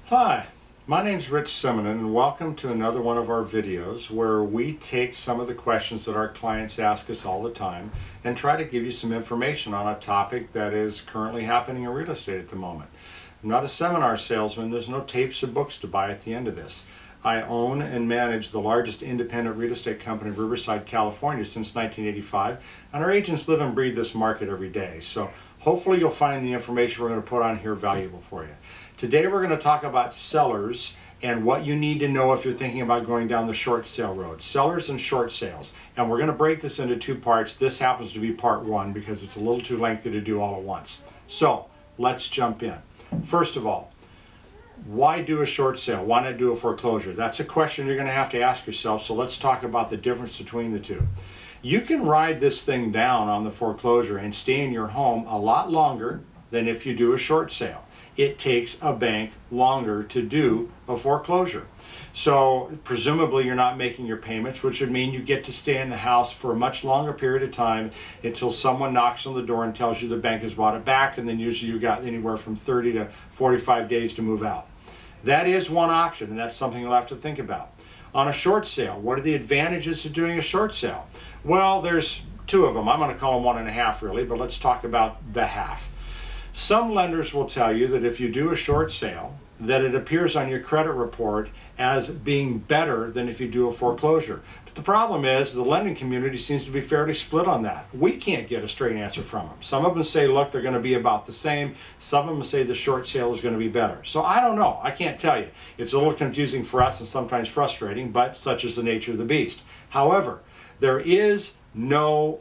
Hi, my name is Rich Simonin and welcome to another one of our videos where we take some of the questions that our clients ask us all the time and try to give you some information on a topic that is currently happening in real estate at the moment. I'm not a seminar salesman, there's no tapes or books to buy at the end of this. I own and manage the largest independent real estate company in Riverside, California since 1985, and our agents live and breathe this market every day. So hopefully you'll find the information we're going to put on here valuable for you. Today we're going to talk about sellers and what you need to know if you're thinking about going down the short sale road. Sellers and short sales. And we're going to break this into two parts. This happens to be part one because it's a little too lengthy to do all at once. So let's jump in. First of all, why do a short sale? Why not do a foreclosure? That's a question you're going to have to ask yourself, so let's talk about the difference between the two. You can ride this thing down on the foreclosure and stay in your home a lot longer than if you do a short sale. It takes a bank longer to do a foreclosure. So presumably you're not making your payments, which would mean you get to stay in the house for a much longer period of time until someone knocks on the door and tells you the bank has bought it back, and then usually you got anywhere from 30 to 45 days to move out. That is one option, and that's something you'll have to think about. On a short sale, what are the advantages of doing a short sale? Well, there's two of them. I'm going to call them one and a half really, but let's talk about the half. Some lenders will tell you that if you do a short sale, that it appears on your credit report as being better than if you do a foreclosure. But the problem is the lending community seems to be fairly split on that. We can't get a straight answer from them. Some of them say, look, they're going to be about the same. Some of them say the short sale is going to be better. So I don't know. I can't tell you. It's a little confusing for us and sometimes frustrating, but such is the nature of the beast. However, there is no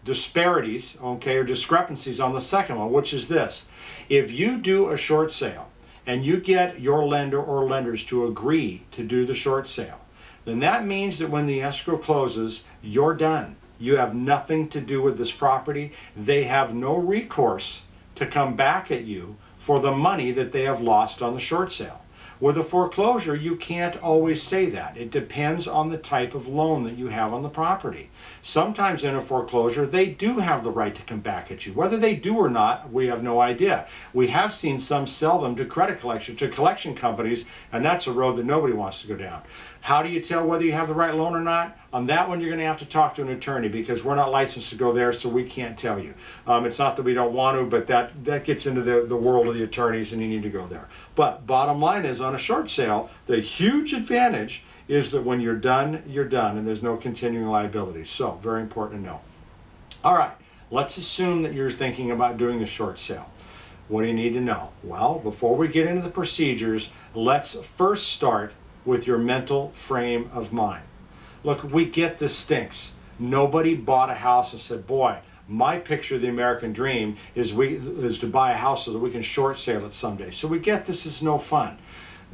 disparities, okay, or discrepancies on the second one, which is this. If you do a short sale and you get your lender or lenders to agree to do the short sale, then that means that when the escrow closes, you're done. You have nothing to do with this property. They have no recourse to come back at you for the money that they have lost on the short sale. With a foreclosure, you can't always say that. It depends on the type of loan that you have on the property. Sometimes in a foreclosure, they do have the right to come back at you. Whether they do or not, we have no idea. We have seen some sell them to collection companies, and that's a road that nobody wants to go down. How do you tell whether you have the right loan or not? On that one, you're going to have to talk to an attorney because we're not licensed to go there, so we can't tell you. It's not that we don't want to, but that gets into the world of the attorneys, and you need to go there. But bottom line is, on a short sale, the huge advantage is that when you're done, and there's no continuing liability. So, very important to know. All right, let's assume that you're thinking about doing the short sale. What do you need to know? Well, before we get into the procedures, let's first start with your mental frame of mind. Look, we get this stinks. Nobody bought a house and said, boy, my picture of the American dream is to buy a house so that we can short sale it someday. So we get this is no fun.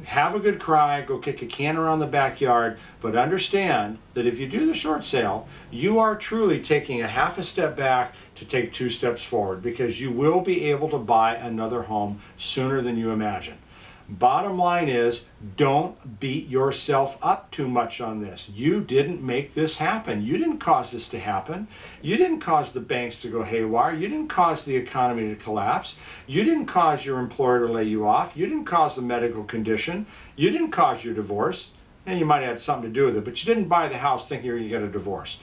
Have a good cry, go kick a can around the backyard, but understand that if you do the short sale, you are truly taking a half a step back to take 2 steps forward because you will be able to buy another home sooner than you imagine. Bottom line is, don't beat yourself up too much on this. You didn't make this happen. You didn't cause this to happen. You didn't cause the banks to go haywire. You didn't cause the economy to collapse. You didn't cause your employer to lay you off. You didn't cause the medical condition. You didn't cause your divorce. And you might have had something to do with it, but you didn't buy the house thinking you're going to get a divorce.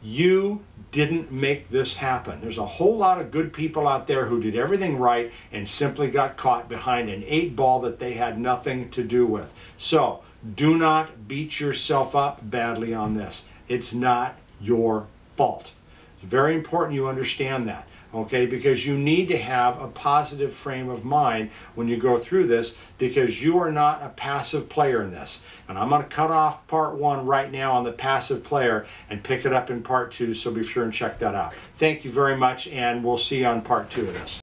You didn't make this happen. There's a whole lot of good people out there who did everything right and simply got caught behind an 8 ball that they had nothing to do with. So do not beat yourself up badly on this. It's not your fault. It's very important you understand that. Okay, because you need to have a positive frame of mind when you go through this because you are not a passive player in this. And I'm going to cut off part 1 right now on the passive player and pick it up in part 2, so be sure and check that out. Thank you very much, and we'll see you on part 2 of this.